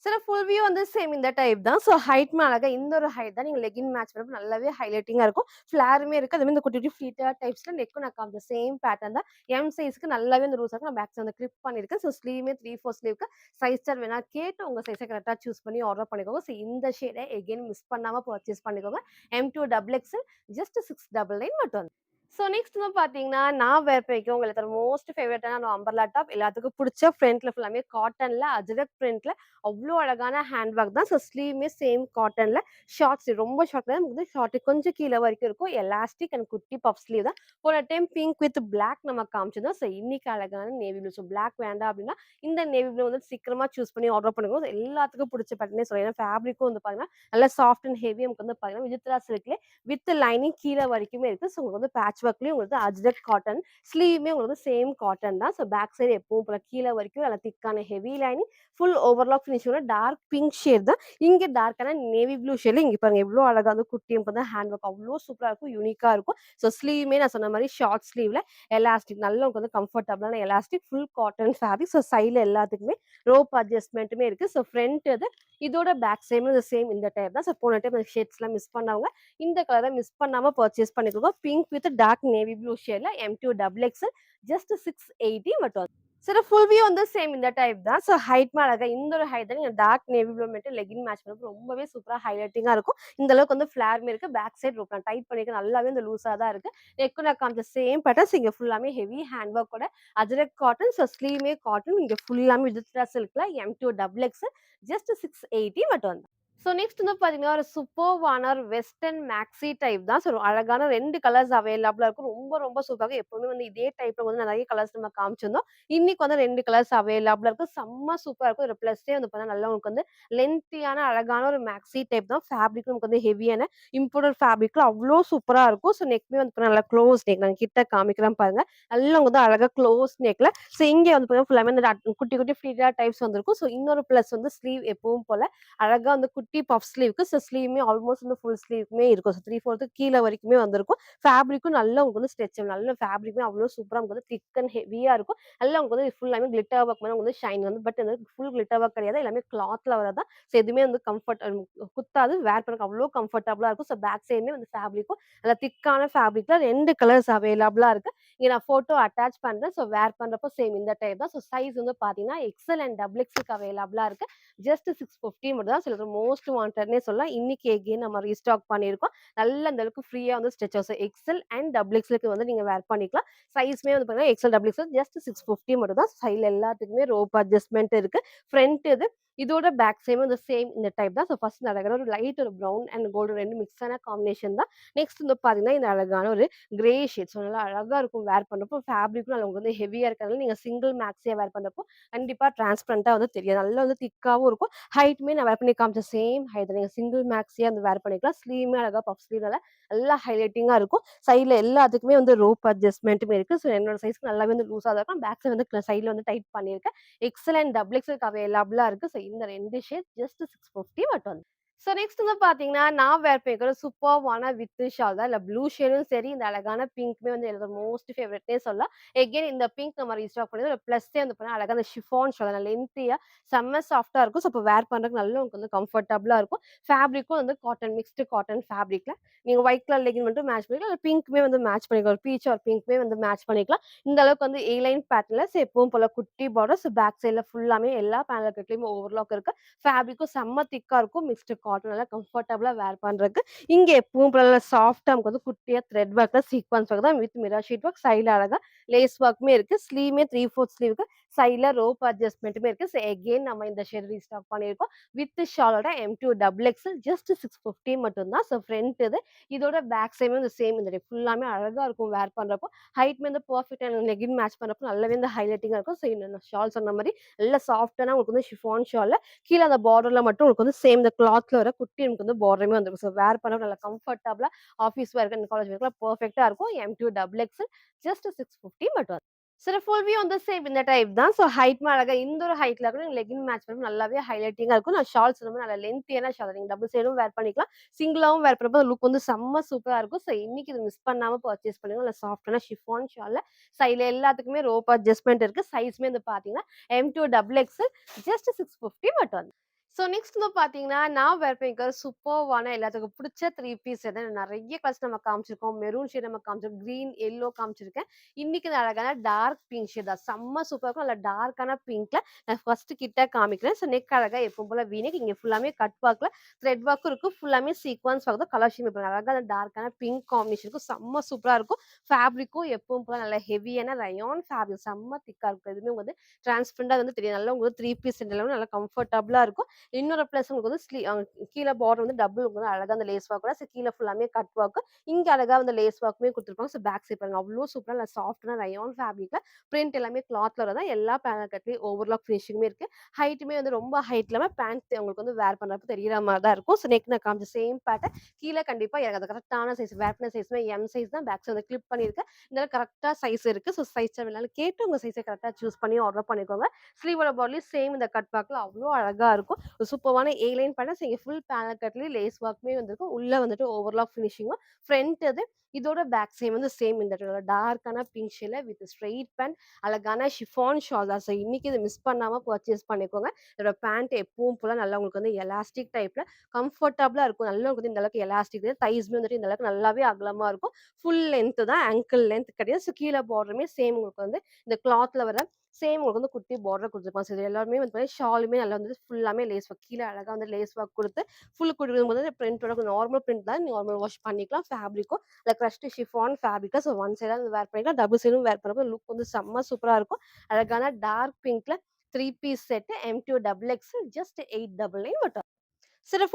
சில ஃபுல் வியூ வந்து சேம் இந்த டைப் தான். ஸோ ஹைட்மே அழகா இந்த ஒரு ஹைட் தான். நீங்க லெகின் மேட்ச் பண்ணப்போ நல்லாவே ஹைலைட்டிங்கா இருக்கும். ஃப்ளாருமே இருக்கு. அதே மாரி இந்த குட்டி குட்டி ஃப்ளீட்டட் டைப்ஸ்ல நெக்கும் நான் காமிச்ச சேம் பேட்டர்ன் தான். எம் சைஸ்க்கு நல்லாவே இந்த ரூல்ஸ் நான் பேக் சைடு வந்து கிளிப் பண்ணியிருக்கேன். ஸோ ஸ்லீவுமே 3/4 ஸ்லீவ்க்கு சைஸ் சார்ட் வேணா கேட்டு உங்க சைஸை கரெக்ட்டா சூஸ் பண்ணி ஆர்டர் பண்ணிக்கோங்க. ஸோ இந்த ஷேடை எகைன் மிஸ் பண்ணாம பர்ச்சேஸ் பண்ணிக்கோங்க. M2 டபுள் எக்ஸ்எல் ஜஸ்ட் 699 மட்டும். ஸோ நெக்ஸ்ட் வந்து பார்த்தீங்கன்னா, நான் வேர் பண்ணிக்க உங்களுக்கு மோஸ்ட் ஃபேவரட்டான அம்பர்லா டாப் எல்லாத்துக்கும் புடிச்ச ஃப்ரண்ட்ல ஃபுல்லாமே காட்டன்ல அஜ்ரக் பிரிண்ட்ல அவ்ளோ அழகான ஹேண்ட் ஒர்க் தான். ஸோ ஸ்லீவுமே சேம் காட்டன்ல ஷார்ட் ஸ்லீவ் ரொம்ப ஷார்ட் தான் வந்து ஷார்ட் கொஞ்சம் கீழ வரைக்கும் இருக்கும். எலாஸ்டிக் அண்ட் குட்டி பஃப் ஸ்லீவ் தான். போன டைம் பிங்க் வித் பிளாக் நம்ம காமிச்சிருந்தோம். ஸோ இன்னைக்கு அழகான நேவி ப்ளூ. ஸோ பிளாக் வேண்டாம் அப்படின்னா இந்த நேவி ப்ளூ வந்து சீக்கிரமா சூஸ் பண்ணி ஆர்டர் பண்ணுங்க. எல்லாத்துக்கும் புடிச்ச பேட்டர்னே சொல்லலாம். ஏன்னா ஃபேப்ரிக்கும் வந்து பார்த்தீங்கன்னா, நல்லா சாஃப்ட் அண்ட் ஹெவி நமக்கு வந்து பார்த்தீங்கன்னா, விசித்ரா சில்க்லே வித் லைனிங் கீழ வரைக்குமே இருக்கு. ஸோ உங்களுக்கு வந்து பேட்ச் ஒர்க்லயும் உங்களுக்கு அஜ்ரக் காட்டன் ஸ்லீவுமே உங்களுக்கு சேம் காட்டன் தான். ஸோ பேக் சைடு எப்பவும் போல கீழ வரைக்கும் நல்லா திக்கான ஹெவி லைனிங் ஃபுல் ஓவர்லாக் ஃபினிஷோட டார்க் பிங்க் ஷேட் தான். இங்க டார்க்கான நேவி ப்ளூ ஷேட்ல இங்க பாருங்க எவ்ளோ அழகா வந்து குட்டியும் வந்து ஹேண்ட் ஒர்க் அவ்ளோ சூப்பரா இருக்கும். யூனிக்கா இருக்கும். ஸோ ஸ்லீவுமே நான் சொன்ன மாரி ஷார்ட் ஸ்லீவ்ல எலாஸ்டிக் நல்ல உங்களுக்கு வந்து கம்ஃபர்டபுளான elastic full cotton fabric. So சைடுல எல்லாத்துக்குமே ரோப் அட்ஜஸ்ட்மெண்ட்டுமே இருக்கு. ஸோ ஃப்ரண்ட் இது இதோட பேக் சைடும் இந்த சேம் இந்த டைப் தான். ஸோ போன டைம் அந்த ஷேட்ஸ்லாம் மிஸ் பண்ணவங்க இந்த கலரை மிஸ் பண்ணாம பர்ச்சேஸ் பண்ணிக்கோங்க. Pink with dark navy blue ஷேட்ல M2 டபுள் எக்ஸ்எல் ஜஸ்ட் 680 மட்டும். சரி ஃபுல் வியூ வந்து சேம் இந்த டைப் தான். ஸோ ஹைட்மே அழகா இந்த ஒரு ஹைட் தான் நீங்க டார்க் நேவி ப்ளூ மட்டும் லெகின் மேட்ச் பண்ணப்போ ரொம்பவே சூப்பரா ஹைலைட்டிங்கா இருக்கும். இந்த அளவுக்கு வந்து ஃபிளார்மே இருக்கு. பேக் சைடு ரோப் நான் டைட் பண்ணிருக்கேன். நல்லாவே இந்த லூஸா தான் இருக்கு. நெக்கும் நான் காமிச்ச சேம் பேட்டர்ன்ஸ் இங்க ஃபுல்லாமே ஹெவி ஹேண்ட் ஒர்க்கோட அஜ்ரக் காட்டன். ஸோ ஸ்லீவ்மே காட்டன் இங்க ஃபுல்லாமே விஜித்ரா சில்க்ல M2 டபுள் எக்ஸ்எல் ஜஸ்ட் 680 மட்டும். ஸோ நெக்ஸ்ட் வந்து பார்த்தீங்கன்னா, ஒரு சூப்பர்வான ஒரு வெஸ்டர்ன் மேக்ஸி டைப் தான். ஸோ அழகான 2 கலர்ஸ் அவைலபிளா இருக்கும். ரொம்ப ரொம்ப சூப்பரா இருக்கும். எப்பவுமே வந்து இதே டைப்ல வந்து நெறைய கலர்ஸ் நம்ம காமிச்சிருந்தோம். இன்னைக்கு வந்து 2 கலர்ஸ் அவைலபிளா இருக்கு. செம்ம சூப்பரா இருக்கும். இதோட ப்ளஸ்ஸே வந்து பார்த்தீங்கன்னா, நல்லா உங்களுக்கு வந்து லென்த்தியான அழகான ஒரு மேக்ஸி டைப் தான். ஃபேப்ரிக்கும் நமக்கு வந்து ஹெவியான இம்போர்ட்டட் ஃபேப்ரிக்ல அவ்ளோ சூப்பரா இருக்கும். ஸோ நெக்குமே வந்து பார்த்தீங்கன்னா, நல்லா க்ளோஸ் நெக். நான் கிட்ட காமிக்கிறேன் பாருங்க. நல்லா வந்து அழகா க்ளோஸ் நெக்ல ஸோ இங்க வந்து பார்த்தீங்கன்னா, ஃபுல்லாமே இந்த குட்டி குட்டி ஃப்ளீட்டட் டைப்ஸ் வந்திருக்கும். ஸோ இன்னொரு ப்ளஸ் வந்து ஸ்லீவ் எப்பவும் போல அழகா வந்து குட்டி பஃப் ஸ்லீவ்க்கு ஸோ ஸ்லீவுமே ஆல்மோஸ்ட் வந்து ஃபுல் ஸ்லீவ்க்குமே இருக்கும். ஸோ 3/4 கீழ வரைக்குமே வந்திருக்கும். ஃபேப்ரிக்கும் நல்லா உங்களுக்கு வந்து ஸ்ட்ரெச்சபிள். நல்ல ஃபேப்ரிக்குமே அவ்ளோ சூப்பரா உங்களுக்கு வந்து திக் அண்ட் ஹெவியா இருக்கும். நல்லா உங்களுக்கு வந்து ஃபுல்லாமே கிளிட்டர் ஒர்க் மாரி வந்து ஷைன் வந்து பட் வந்து ஃபுல் கிளிட்டர் ஒர்க் கிடையாது. எல்லாமே கிளாத்ல வரது தான். ஸோ எதுவுமே வந்து கம்ஃபர்ட் குத்தாது. வேர் பண்ண அவ்ளோ கம்ஃபர்டபுளா இருக்கும். ஸோ பேக் சைடுமே வந்து ஃபேப்ரிக்கும் நல்லா திக்கான ஃபேப்ரிக்ல 2 கலர்ஸ் அவைலபிளா இருக்கு. இங்க நான் ஃபோட்டோ அட்டாச் பண்றேன். ஸோ வேர் பண்றப்போ சேம் இந்த டைப் தான். ஸோ சைஸ் வந்து பார்த்தீங்கன்னா, எக்ஸ்எல் அண்ட் டபுள் எக்ஸ்எல்க்கு அவைலபிளா இருக்கு. ஜஸ்ட் 650 மட்டும் தான். சிலது மோஸ்ட் வாண்டட்னே சொல்லலாம். இன்னைக்கு எகைன் நம்ம ரீஸ்டாக் பண்ணியிருக்கோம். நல்ல அந்த அளவுக்கு ஃப்ரீயா வந்து ஸ்ட்ரெச் ஆகும். எக்ஸ்எல் அண்ட் டபுள் எக்ஸ்எல்க்கு வந்து நீங்க வேர் பண்ணிக்கலாம். சைஸ்மே வந்து பார்த்தீங்கன்னா, எக்ஸ்எல், டபுள் எக்ஸ்எல் ஜஸ்ட் 650 மட்டும் தான். சைடுல எல்லாத்துக்குமே ரோப் அட்ஜஸ்ட்மென்ட் இருக்கு. ஃப்ரண்ட் இது. இதோட பேக் சைடும் வந்து சேம் இந்த டைப் தான். ஸோ ஃபர்ஸ்ட் அழகான ஒரு லைட் ஒரு ப்ரவுன் அண்ட் கோல்டு 2 மிக்ஸ் ஆன காம்பினேஷன் தான். நெக்ஸ்ட் வந்து பார்த்தீங்கன்னா, இந்த அழகான ஒரு கிரே ஷேட். ஸோ நல்லா அழகா இருக்கும் வேர் பண்றப்போ. ஃபேப்ரிக்கும் நல்லா உங்களுக்கு வந்து ஹெவியா இருக்கிறதுனால நீங்க சிங்கிள் மேக்ஸியா வேர் பண்றப்போ கண்டிப்பா டிரான்ஸ்பரண்டா வந்து தெரியாது. நல்லா வந்து திக்காவும் இருக்கும். ஹைட்டுமே நான் வேர் பண்ணி காமிச்ச சேம் ஹைட் தான். நீங்க சிங்கிள் மேக்ஸியா வந்து வேர் பண்ணிக்கலாம். ஸ்லீவுமே அழகா பஃப் ஸ்லீவ்னால நல்லா ஹைலைட்டிங்கா இருக்கும். சைடுல எல்லாத்துக்குமே வந்து ரோப் அட்ஜஸ்ட்மென்ட்டுமே இருக்கு. ஸோ என்னோட சைஸ்க்கு நல்லாவே வந்து லூஸா தான் இருக்கும். பேக் சைடு வந்து சைடுல வந்து டைட் பண்ணியிருக்கேன். எக்ஸ்எல் அண்ட் டபுள் எக்ஸ்எல்க்கு அவைலபிளா இருக்கு. ஸோ இந்த 2 ஷேட் ஜஸ்ட் 650 மட்டும். ஸோ நெக்ஸ்ட் வந்து பார்த்தீங்கன்னா, நான் வேர் பண்ணியிருக்கிற சூப்பர்வான வித் ஷால் தான். இல்ல ப்ளூ ஷேடும் சரி, இந்த அழகான பிங்க்குமே வந்து என்னோட மோஸ்ட் ஃபேவரைட்னே சொல்லலாம். எகைன் இந்த பிங்க் நம்ம ரீஸ்டாக் பண்ணது ஒரு ப்ளஸ்ஸே வந்து பார்த்தீங்கன்னா, அழகா அந்த ஷிஃபான் ஷால் லென்த்தியா செம்ம சாஃப்ட்டா இருக்கும். ஸோ அப்போ வேர் பண்றதுக்கு நல்லா உங்களுக்கு வந்து கம்ஃபர்டபுளா இருக்கும். ஃபேப்ரிக்கும் வந்து காட்டன் மிக்ஸ்டு காட்டன் ஃபேப்ரிக்ல நீங்க ஒயிட் கலர் லெகின் மட்டும் மேட்ச் பண்ணிக்கலாம். இல்ல பிங்க்குமே வந்து மேட்ச் பண்ணிக்கலாம். ஒரு பீச் ஆர் பிங்க்குமே வந்து மேட்ச் பண்ணிக்கலாம். இந்த அளவுக்கு வந்து ஏ லைன் பேட்டர்ன்ல எப்பவும் போல குட்டி பார்டர். ஸோ பேக் சைடுல ஃபுல்லாமே எல்லா பேனல் கட்லயுமே ஓவர்லாக் இருக்கு. ஃபேப்ரிக்கும் செம்ம திக்கா இருக்கும். மிக்ஸ்டு காட்டன் நல்லா கம்ஃபர்டபுளா வேர் பண்றதுக்கு. இங்க எப்பவும் போல சாஃப்ட்டா நமக்கு வந்து குட்டியா த்ரெட் ஒர்க்ல சீக்வென்ஸ் ஒர்க் தான் வித் மிரர் ஷீட் ஒர்க். சைடுல அழகா லேஸ் ஒர்க்குமே இருக்கு. ஸ்லீவுமே 3/4 ஸ்லீவுக்கு சைட்ல ரோப் அட்ஜஸ்ட்மெண்ட்டுமே இருக்கு. ஸோ எகெயின் நம்ம இந்த ஷேட் ரீஸ்டாக் பண்ணியிருக்கோம். வித் ஷாலோட M2 டபுள் எக்ஸல் ஜஸ்ட் 650 மட்டும் தான். ஸோ ஃப்ரண்ட் இது. இதோட பேக் சைடுமே இந்த சேம் இந்த ஃபுல்லாமே அழகா இருக்கும் வேர் பண்றப்போ. ஹைட்மே வந்து பெர்ஃபெக்ட்டா லெகின் மேட்ச் பண்றப்போ நல்லாவே இந்த ஹைலைட்டிங்கா இருக்கும். ஸோ இந்த ஷால் சொன்ன மாரி நல்ல சாஃப்ட்டான உங்களுக்கு வந்து ஷிஃபான் ஷால்ல கீழ அந்த பார்டர்ல மட்டும் உங்களுக்கு வந்து சேம் இந்த கிளாத்ல வர குட்டி எனக்கு வந்து பார்டருமே வந்துருக்கும். ஸோ வேர் பண்ண நல்லா கம்ஃபர்டபுளா ஆஃபீஸ் வேர்க்கு, காலேஜ் வேர்க்குலாம் பெர்ஃபெக்ட்டா இருக்கும். M2 டபுள் எக்ஸல் ஜஸ்ட் 650 மட்டும். சில ஃபுல் வியூ வந்து சேம் இந்த டைப் தான். ஸோ ஹைட்மே அழகா இந்த ஒரு ஹைட்ல கூட நீங்க லெகின் மேட்ச் பண்ணி நல்லாவே ஹைலைட்டிங்கா இருக்கும். நான் ஷால் சொன்ன மாரி நல்லா லென்த்தியான ஷால். நீங்க டபுள் சைடும் வேர் பண்ணிக்கலாம். சிங்கிளாவும் வேர் பண்றப்போ லுக் வந்து செம்ம சூப்பரா இருக்கும். ஸோ இன்னைக்கு இத மிஸ் பண்ணாம பர்ச்சேஸ் பண்ணுங்க. நல்லா சாஃப்ட்டான ஷிஃபான் ஷால்ல சைடுல எல்லாத்துக்குமே ரோப் அட்ஜஸ்ட்மென்ட் இருக்கு. சைஸ்மே வந்து பார்த்தீங்கன்னா M2 டபுள் எக்ஸல் ஜஸ்ட் 650 மட்டும். ஸோ நெக்ஸ்ட் வந்து பார்த்தீங்கன்னா, நான் வேர் பண்ணியிருக்க சூப்பர்வான எல்லாத்துக்கும் புடிச்ச 3 பீஸ் நெறைய கலர்ஸ் நம்ம காமிச்சிருக்கோம். மெரூன் ஷேட் நம்ம காமிச்சிருக்கோம். கிரீன், எல்லோ காமிச்சிருக்கேன். இன்னைக்கு இந்த அழகான டார்க் பிங்க் ஷேட் தான். செம்ம சூப்பரா இருக்கும். நல்ல டார்க்கான பிங்க்ல நான் ஃபர்ஸ்ட் கிட்ட காமிக்கிறேன். ஸோ நெக் அழகா எப்பவும் போல வீனெக். இங்க ஃபுல்லாமே கட் ஒர்க்ல த்ரெட் ஒர்க்கும் இருக்கும். ஃபுல்லாமே சீக்வன்ஸ் ஒர்க் தான். கலர் ஷேட் இப்போ அழகா அந்த டார்க்கான பிங்க் காம்பினேஷன் இருக்கும். செம்ம சூப்பரா இருக்கும். ஃபேப்ரிக்கும் எப்பவும் போல நல்ல ஹெவியான ரயான் ஃபேப்ரிக் செம்ம திக்கா இருக்கும். எதுவுமே வந்து டிரான்ஸ்பரண்டா வந்து தெரியும். நல்லா உங்களுக்கு 3 பீஸ் செட் எல்லாமே நல்லா கம்ஃபர்டபுளா இருக்கும். இன்னொரு பிளஸ் உங்களுக்கு வந்து கீழ பார்டர் வந்து டபுள் வந்து அழகா அந்த லேஸ் ஒர்க்கோட கீழ ஃபுல்லாமே கட் ஒர்க். இங்க அழகா வந்து லேஸ் ஒர்க்குமே குடுத்துருப்பாங்க. ஸோ பேக் சைட் பாருங்க. அவ்ளோ சூப்பரா நல்லா சாஃப்ட்டான ரயான் ஃபேப்ரிக்ல பிரிண்ட் எல்லாமே கிளாத்ல வரதான் எல்லா பேனல் கட்லயும் ஓவர்லாக் ஃபினிஷிங்குமே இருக்கு. ஹைட்டுமே வந்து ரொம்ப ஹைட் இல்லாம பேண்ட் உங்களுக்கு வந்து வேர் பண்றப்ப தெரியிற மாரி தான் இருக்கும். ஸோ நெக் நான் காமிச்ச சேம் பேட்டர்ன் கீழ கண்டிப்பா இறங்காது. கரெக்ட்டான சைஸ் வேர் பண்ண சைஸ்மே எம் சைஸ் தான். பேக் சைடு வந்து கிளிப் பண்ணியிருக்கேன். இதெல்லாம் கரெக்ட்டா சைஸ் இருக்கு. ஸோ சைஸ் வேணாலும் கேட்டு உங்க சைஸ கரெக்ட்டா சூஸ் பண்ணி ஆர்டர் பண்ணிக்கோங்க. ஸ்லீவோட பாடிலயும் சேம் இந்த கட் பேக்ல அவ்ளோ அழகா இருக்கும். சூப்பர்வான ஏ லைன் பேட்டர்ன்ஸ் இங்க ஃபுல் பேனல் கட்லயும் லேஸ் ஒர்க்குமே வந்திருக்கும். உள்ள வந்துட்டு ஓவர்லாக் ஃபினிஷிங்கும் ஃப்ரண்ட் இது. இதோட பேக் சைடு வந்து சேம் இந்த டார்க்கான பிங்க் ஷேட்ல வித் ஸ்ட்ரெயிட் பேண்ட் அழகான ஷிஃபான் ஷால் தான். ஸோ இன்னைக்கு இத மிஸ் பண்ணாம பர்ச்சேஸ் பண்ணிக்கோங்க. இதோட பேண்ட் எப்பவும் போல நல்லா உங்களுக்கு வந்து எலாஸ்டிக் டைப்ல கம்ஃபர்டபுளா இருக்கும். நல்லா உங்களுக்கு வந்து இந்த அளவுக்கு எலாஸ்டிக் தைஸ்மே வந்துட்டு இந்த அளவுக்கு நல்லாவே அகலமா இருக்கும். ஃபுல் லென்த் தான். ஆங்கிள் லென்த் கிடையாது. ஸோ கீழ பார்டருமே சேம் உங்களுக்கு வந்து இந்த கிளாத்ல வர சேம் உங்களுக்கு வந்து குட்டி பார்டர் குடுத்துருப்பாங்க. ஸோ இது எல்லாமே வந்து பார்த்தீங்கன்னா, ஷாலுமே நல்லா வந்து ஃபுல்லாமே லேஸ் ஒர்க். கீழ அழகா வந்து லேஸ் ஒர்க் குடுத்து, ஃபுல் குடுக்கும்போது பிரிண்டோட நார்மல் பிரிண்ட் தான். நார்மல் வாஷ் பண்ணிக்கலாம். ஃபேப்ரிக்கும் இல்ல கிரஷ்டு ஷிஃபான் ஃபேப்ரிக்கா ஸோ ஒன் சைடா வேர் பண்ணிக்கலாம். டபுள் சைடும் வேர் பண்ணப்போ லுக் வந்து செம்ம சூப்பரா இருக்கும். அழகான டார்க் பிங்க்ல 3 piece set M2 double XL just 899 மட்டும். சில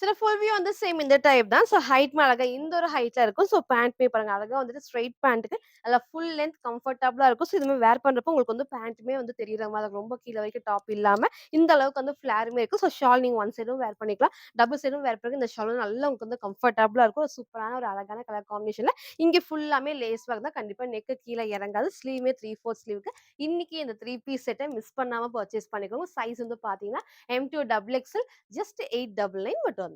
சில ஃபுல் வியூ வந்து சேம் இந்த டைப் தான். ஸோ ஹைட்மே அழகா இந்த ஒரு ஹைட்ல இருக்கும். ஸோ பேண்ட்மே பாருங்க அழகா வந்துட்டு ஸ்ட்ரெயிட் பேண்ட்டுக்கு நல்லா ஃபுல் லென்த் கம்ஃபர்டபுளா இருக்கும். ஸோ இதுவுமே வேர் பண்றப்போ உங்களுக்கு வந்து பேண்ட்டுமே வந்து தெரியிற மாரி இருக்கும். ரொம்ப கீழ வரைக்கும் டாப் இல்லாம இந்த அளவுக்கு வந்து ஃபிளாருமே இருக்கும். ஸோ ஷால் நீங்க ஒன் சைடும் வேர் பண்ணிக்கலாம். டபுள் சைடும் வேர் பண்ணி இந்த ஷாலும் நல்லா உங்களுக்கு வந்து கம்ஃபர்டபுளா இருக்கும். ஒரு சூப்பரான ஒரு அழகான கலர் காம்பினேஷன்ல இங்க ஃபுல்லாமே லேஸ் ஒர்க் தான். கண்டிப்பா நெக் கீழ இறங்காது. ஸ்லீவ்மே 3/4 ஸ்லீவ்க்கு இன்னைக்கு இந்த 3 பீஸ் செட்ட மிஸ் பண்ணாம பர்ச்சேஸ் பண்ணிக்கோங்க. சைஸ் வந்து பார்த்தீங்கன்னா M2 டபுள் எக்ஸல் ஜஸ்ட் 899 மட்டும்.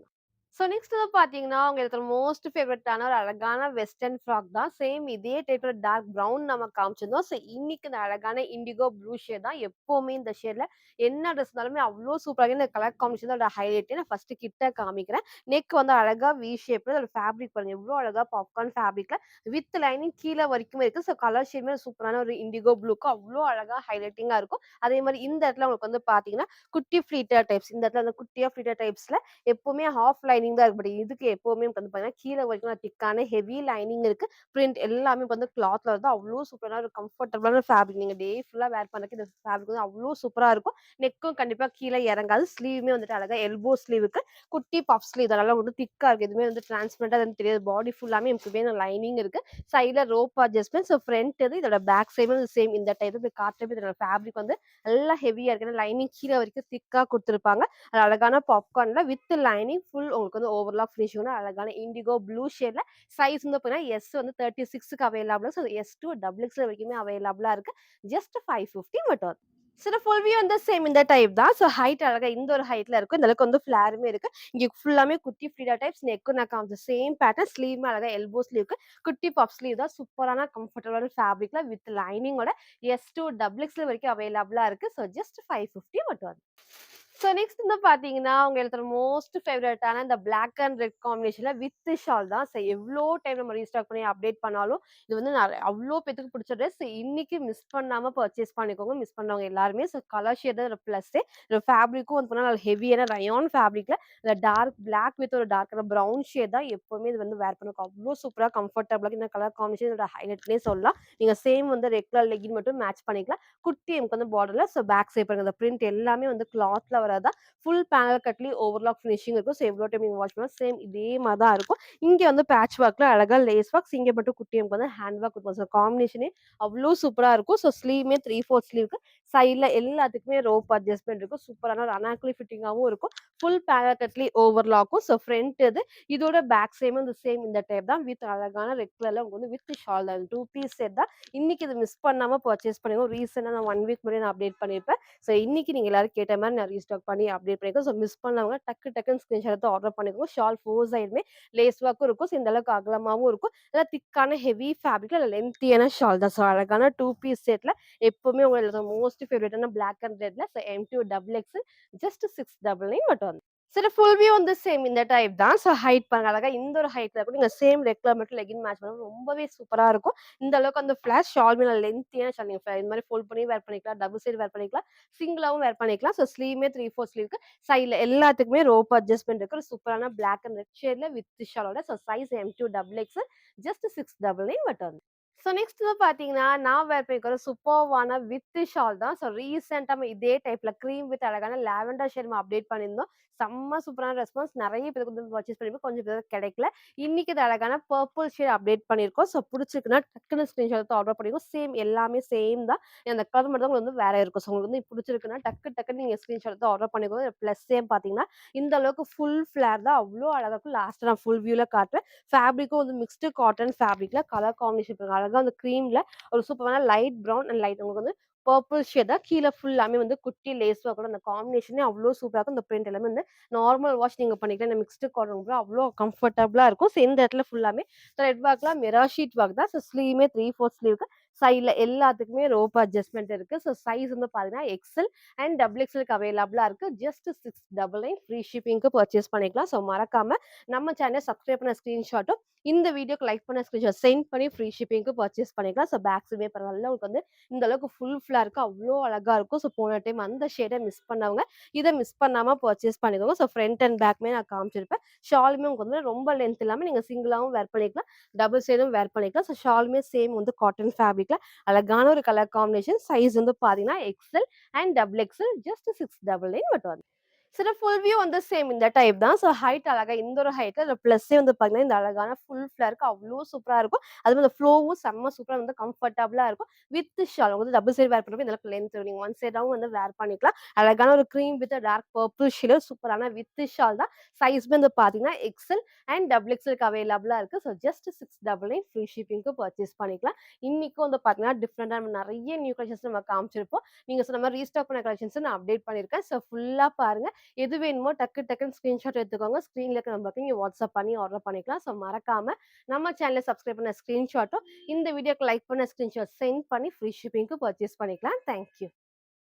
ஸோ நெக்ஸ்ட் வந்து பார்த்தீங்கன்னா, உங்களுக்கு மோஸ்ட் ஃபேவரட்டான ஒரு அழகான வெஸ்டர்ன் ஃப்ராக் தான். சேம் இதே டைப்ல டார்க் ப்ரவுன் நம்ம காமிச்சிருந்தோம். ஸோ இன்னைக்கு இந்த அழகான இண்டிகோ ப்ளூ ஷேட் தான். எப்பவுமே இந்த ஷேட்ல என்ன ட்ரெஸ் இருந்தாலுமே அவ்ளோ சூப்பரா இந்த கலர் காம்பினேஷன் தான் அதோட ஹைலைட்டே. நான் ஃபர்ஸ்ட் கிட்ட காமிக்கிறேன். நெக் வந்து அழகா வி ஷேப்ல அதோட ஃபேப்ரிக் பாருங்க. எவ்ளோ அழகா பாப்கார்ன் ஃபேப்ரிக்ல வித் லைனிங் கீழ வரைக்குமே இருக்கு. ஸோ கலர் ஷேட்மே சூப்பரான ஒரு இண்டிகோ ப்ளூக்கு அவ்ளோ அழகா ஹைலைட்டிங்கா இருக்கும். அதே மாரி இந்த இடத்துல உங்களுக்கு வந்து பார்த்தீங்கன்னா, குட்டி ஃப்ளீட்டர் டைப்ஸ் இந்த இடத்துல அந்த குட்டியா ஃப்ளீட்டர் டைப்ஸ்ல எப்பவுமே ஹாஃப் லைனிங் தான் இருக்கு. பட் இதுக்கு எப்பவுமே வந்து பார்த்தீங்கன்னா, கீழ வரைக்கும் திக்கான ஹெவி லைனிங் இருக்கு. பிரிண்ட் எல்லாமே வந்து கிளாத்ல வந்து அவ்ளோ சூப்பரான ஒரு கம்ஃபர்டபுளான ஃபேப்ரிக். நீங்க டே ஃபுல்லா வேர் பண்ணக்கு இந்த ஃபேப்ரிக் வந்து அவ்ளோ சூப்பரா இருக்கும். நெக்கும் கண்டிப்பா கீழ இறங்காது. ஸ்லீவுமே வந்துட்டு அழகா எல்போ ஸ்லீவுக்கு குட்டி பஃப் ஸ்லீவ் அதனால வந்து திக்கா இருக்கு. எதுவுமே வந்து டிரான்ஸ்பரண்டா எதுவும் தெரியாது. பாடி ஃபுல்லாமே எப்பவுமே லைனிங் இருக்கு. சைடுல ரோப் அட்ஜஸ்ட்மெண்ட். ஸோ ஃப்ரண்ட் இது இதோட பேக் சைடும் சேம் இந்த டைப் இப்ப காட்டுறப்ப இதோட ஃபேப்ரிக் வந்து நல்லா ஹெவியா இருக்கு. ஏன்னா லைனிங் கீழ வரைக்கும் திக்கா குடுத்துருப்பாங்க. அது அழகான பாப்கார்ன்ல வித் லைனிங் ஃபுல் உங்களுக்கு வந்து ஓவர்லாக் ஃபினிஷிங்ல அழகான இண்டிகோ ப்ளூ ஷேட்ல சைஸ் வந்து பார்த்தீங்கன்னா எஸ் வந்து 36க்கு அவைலபிளா so S to double X வரைக்குமே அவைலபிளா இருக்கு. ஜஸ்ட் 550 மட்டும். சில ஃபுல் வியூ வந்து சேம் இந்த டைப் தான். ஸோ ஹைட் அழகா இந்த ஒரு ஹைட்ல இருக்கும். இந்த அளவுக்கு வந்து ஃபிளாருமே இருக்கு. இங்க ஃபுல்லாமே குட்டி ஃப்ளீட்டர் டைப்ஸ் நெக்கும் நான் காமிச்ச சேம் பேட்டர்ன் ஸ்லீவ்மே அழகா எல்போ ஸ்லீவ்க்கு குட்டி பஃப் ஸ்லீவ் தான். சூப்பரான கம்ஃபர்டபுளான ஃபேப்ரிக்ல வித் லைனிங்கோட எஸ் டூ டபுள் எக்ஸ்ல வரைக்கும் அவைலபிளா இருக்கு. ஸோ ஜஸ்ட் 550 மட்டும். ஸோ நெக்ஸ்ட் வந்து பார்த்தீங்கன்னா, உங்க எல்லாத்தோட மோஸ்ட் ஃபேவரைட்டான இந்த பிளாக் அண்ட் ரெட் காம்பினேஷன்ல வித் ஷால் தான். ஸோ எவ்ளோ டைம் நம்ம ரீஸ்டாக் பண்ணி அப்டேட் பண்ணாலும், இது வந்து அவ்ளோ பேத்துக்கு புடிச்ச ட்ரெஸ். இன்னைக்கு மிஸ் பண்ணாம பர்ச்சேஸ் பண்ணிக்கோங்க. மிஸ் பண்ணவங்க எல்லாருமே. ஸோ கலர் ஷேட் தான் இதுல பிளஸ்ஸே. இதுல ஃபேப்ரிக்கும் வந்து பார்த்தீங்கன்னா, நல்ல ஹெவியான ரயான் ஃபேப்ரிக்ல இந்த டார்க் பிளாக் வித் ஒரு டார்க்கான பிரவுன் ஷேட் தான் எப்பவுமே இது வந்து வேர் பண்ணும். அவ்ளோ சூப்பரா கம்ஃபர்டபுளா இந்த கலர் காம்பினேஷன் இதோட ஹைலைட்னே சொல்லலாம். நீங்க சேம் வந்து ரெட் கலர் லெகின் மட்டும் மேட்ச் பண்ணிக்கலாம். குட்டி எம்க்கு வந்து பார்டர்ல ஸோ பேக் சைட் பாருங்க. இந்த பிரிண்ட் எல்லாமே வந்து கிளாத்ல வரதா ஃபுல் பேனல் கட்லயும் ஓவர்லாக் ஃபினிஷிங் இருக்கும். ஸோ எவ்வளோ டைம் நீங்க வாஷ் பண்ணாலும் சேம் இதே மாரி தான் இருக்கும். இங்க வந்து பேட்ச் ஒர்க்ல அழகா லேஸ் ஒர்க்ஸ் இங்க மட்டும் குட்டி எம்க்கு வந்து ஹேண்ட் ஒர்க் இருக்கும். ஸோ காம்பினேஷனே அவ்ளோ சூப்பரா இருக்கும். ஸோ ஸ்லீவுமே 3/4 ஸ்லீவ்க்கு சைட்ல எல்லாத்துக்குமே ரோப் அட்ஜஸ்ட்மென்ட் இருக்கும். சூப்பரான ஒரு அனார்கலி ஃபிட்டிங்காவும் இருக்கும். ஃபுல் பேனல் கட்லயும் ஓவர்லாக்கும். ஸோ ஃப்ரண்ட் இது. இதோட பேக் சைடும் இந்த சேம் இந்த டைப் தான் வித் அழகான ரெட் கலர்ல உங்களுக்கு வந்து வித் ஷால் தான். 2 பீஸ் செட் தான். இன்னைக்கு இத மிஸ் பண்ணாம பர்ச்சேஸ் பண்ணிக்கோங்க. ரீசென்ட்டா நான் 1 வீக் முன்னாடி நான் அப்டேட் பண்ணியிருப்பேன். ஸோ இன்னைக்கு நீங்க எல்லாரும் கேட்ட மாரி நான் ரீஸ்டாக் பண்ணி அப்டேட் பண்ணியிருக்கேன். ஸோ மிஸ் பண்ணவங்க டக்குன்னு ஸ்கிரீன்ஷாட் எடுத்து ஆர்டர் பண்ணிக்கோங்க. ஷால் 4 சைடுமே லேஸ் ஒர்க்கும் இருக்கும். ஸோ இந்த அளவுக்கு அகலமாவும் இருக்கும். நல்லா திக்கான ஹெவி ஃபேப்ரிக்ல லென்த்தியான ஷால் தான். ஸோ அழகான 2 பீஸ் செட்ல எப்பவுமே உங்களோட மோஸ்ட் ஃபேவரைட்டான பிளாக் அண்ட் ரெட்ல so M2 double XL just 699 மட்டும் வந்து. சரி ஃபுல் வியூ வந்து சேம் இந்த டைப் தான். ஸோ ஹைட் பாருங்க அழகா இந்த ஒரு ஹைட்ல இருக்கும். நீங்க சேம் ரெட் கலர் மட்டும் லெகின் மேட்ச் பண்ணும்போது ரொம்பவே சூப்பரா இருக்கும். இந்த அளவுக்கு அந்த ஃபிளாஷ் ஷால் மேல லென்த்தியான ஷால் நீங்க இந்த மாரி ஃபோல்ட் பண்ணி வேர் பண்ணிக்கலாம். டபுள் சைடு வேர் பண்ணிக்கலாம். சிங்கிளாவும் வேர் பண்ணிக்கலாம். ஸோ ஸ்லீவுமே 3/4 ஸ்லீவ்க்கு சைட்ல எல்லாத்துக்குமே ரோப் அட்ஜஸ்ட்மென்ட் இருக்கு. ஒரு சூப்பரான பிளாக் அண்ட் ரெட் ஷேட்ல வித் ஷாலோட so size M2 double XL just 699 மட்டும் வந்து. ஸோ நெக்ஸ்ட் வந்து பார்த்தீங்கன்னா, நான் வேர் பண்ணியிருக்கிற சூப்பர்வான வித் ஷால் தான். ஸோ ரீசென்ட்டா நம்ம இதே டைப்ல கிரீம் வித் அழகான லாவெண்டர் ஷேட் நம்ம அப்டேட் பண்ணியிருந்தோம். செம்ம சூப்பரான ரெஸ்பான்ஸ். நெறைய பேருக்கு வந்து பர்ச்சேஸ் பண்ணியிருப்போம். கொஞ்சம் பேருக்கு கிடைக்கல. இன்னைக்கு இது அழகான பர்பிள் ஷேட் அப்டேட் பண்ணியிருக்கோம். ஸோ புடிச்சிருக்குன்னா டக்குனு ஸ்கிரீன்ஷாட் எடுத்து ஆர்டர் பண்ணிக்கோங்க. சேம் எல்லாமே சேம் தான். அந்த கலர் மட்டும் தான் உங்களுக்கு வந்து வேற இருக்கும். ஸோ உங்களுக்கு வந்து புடிச்சிருக்குன்னா டக்குன்னு நீங்க ஸ்கிரீன்ஷாட் எடுத்து ஆர்டர் பண்ணிக்கோங்க. பிளஸ் சேம் பார்த்தீங்கன்னா, இந்த அளவுக்கு ஃபுல் ஃபிளேர் தான். அவ்ளோ அழகா இருக்கும். லாஸ்ட்டா நான் ஃபுல் வியூல காட்டுறேன். ஃபேப்ரிக்கும் வந்து மிக்ஸ்டு காட்டன் ஃபேப்ரிக்ல கலர் காம்பினேஷன் பாருங்க. அழகா அந்த கிரீம்ல ஒரு சூப்பரான லைட் ப்ரவுன் அண்ட் லைட் உங்களுக்கு வந்து பர்பிள் ஷேட் தான். கீழ ஃபுல்லாமே வந்து குட்டி லேஸ் ஒர்க்கோட அந்த காம்பினேஷனே அவ்ளோ சூப்பரா இருக்கும். இந்த பிரிண்ட் எல்லாமே வந்து நார்மல் வாஷ் நீங்க பண்ணிக்கலாம். இந்த மிக்ஸ்டு காட்டன் கூட அவ்ளோ கம்ஃபர்டபுளா இருக்கும். ஸோ இந்த இடத்துல ஃபுல்லாமே த்ரெட் ஒர்க்ல மிரர் ஷீட் ஒர்க் தான். ஸோ ஸ்லீவுமே 3/4 ஸ்லீவ்க்கு சைட்ல எல்லாத்துக்குமே ரோப் அட்ஜஸ்ட்மென்ட் இருக்கு. ஸோ சைஸ் வந்து பார்த்தீங்கன்னா எக்ஸ்எல் அண்ட் டபுள் எக்ஸ்எல்க்கு அவைலபிளா இருக்கு. ஜஸ்ட் 699 ஃப்ரீ ஷிப்பிங்க்கு பர்ச்சேஸ் பண்ணிக்கலாம். ஸோ மறக்காம நம்ம சேனல சப்ஸ்கிரைப் பண்ண ஸ்கிரீன்ஷாட்டும் இந்த வீடியோக்கு லைக் பண்ண ஸ்கிரீன்ஷாட் சென்ட் பண்ணி ஃப்ரீ ஷிப்பிங்க்கு பர்ச்சேஸ் பண்ணிக்கலாம். ஸோ பேக்ஸுமே பரவால்ல உங்களுக்கு வந்து இந்த அளவுக்கு ஃபுல் ஃபிளா அவ்ளோ அழகா இருக்கும். ஸோ போன டைம் அந்த ஷேட மிஸ் பண்ணவங்க, இத மிஸ் பண்ணாம பர்ச்சேஸ் பண்ணிக்கோங்க. ஸோ ஃப்ரண்ட் அண்ட் பேக்குமே நான் காமிச்சிருப்பேன். ஷாலுமே உங்களுக்கு வந்து ரொம்ப லென்த் இல்லாம நீங்க சிங்கிளாவும் வேர் பண்ணிக்கலாம். டபுள் சைடும் வேர் பண்ணிக்கலாம். ஸோ ஷாலுமே சேம் வந்து காட்டன் ஃபேப்ரிக்ல அழகான ஒரு கலர் காம்பினேஷன். சைஸ் வந்து பார்த்தீங்கன்னா XL and double XL just 699 மட்டும் வந்து. சில ஃபுல் வியூ வந்து சேம் இந்த டைப் தான். ஸோ ஹைட் அழகா இந்த ஒரு ஹைட்ல இதுல பிளஸ்ஸே வந்து பார்த்தீங்கன்னா, இந்த அழகான ஃபுல் ஃபிளேருக்கு அவ்ளோ சூப்பரா இருக்கும். அதுவும் இந்த ஃப்ளோவும் செம்ம சூப்பரா வந்து கம்ஃபர்டபுளா இருக்கும். வித் ஷால் வந்து டபுள் சைடு வேர் பண்றப்ப இந்த அளவுக்கு லென்த் நீங்க ஒன் சைடாவும் வந்து வேர் பண்ணிக்கலாம். அழகான ஒரு கிரீம் வித் டார்க் பர்பிள் ஷேட்ல சூப்பரான வித் ஷால் தான். சைஸ்மே வந்து பார்த்தீங்கன்னா, எக்ஸ்எல் அண்ட் டபுள் எக்ஸ்எல்க்கு அவைலபிளா இருக்கு. ஸோ ஜஸ்ட் 699 ஃப்ரீ ஷிப்பிங்க்கு பர்ச்சேஸ் பண்ணிக்கலாம். இன்னைக்கும் வந்து பார்த்தீங்கன்னா, டிஃபரெண்டா நம்ம நெறைய நியூ கலெக்ஷன்ஸ் நம்ம காமிச்சிருப்போம். நீங்க சொன்ன மாரி ரீஸ்டாக் பண்ண கலெக்ஷன்ஸ் நான் அப்டேட் பண்ணியிருக்கேன். ஸோ ஃபுல்லா பாருங்க. எது வேணுமோ டக்குன்னு ஸ்கிரீன்ஷாட் எடுத்துக்கோங்க. ஸ்க்ரீன்ல இருக்க நம்பருக்கு நீங்க வாட்ஸ்அப் பண்ணி ஆர்டர் பண்ணிக்கலாம். ஸோ மறக்காம நம்ம சேனல சப்ஸ்கிரைப் பண்ண ஸ்கிரீன்ஷாட்டும், இந்த வீடியோக்கு லைக் பண்ண ஸ்கிரீன்ஷாட் சென்ட் பண்ணி ஃப்ரீ ஷிப்பிங்க்கு பர்ச்சேஸ் பண்ணிக்கலாம். Thank you.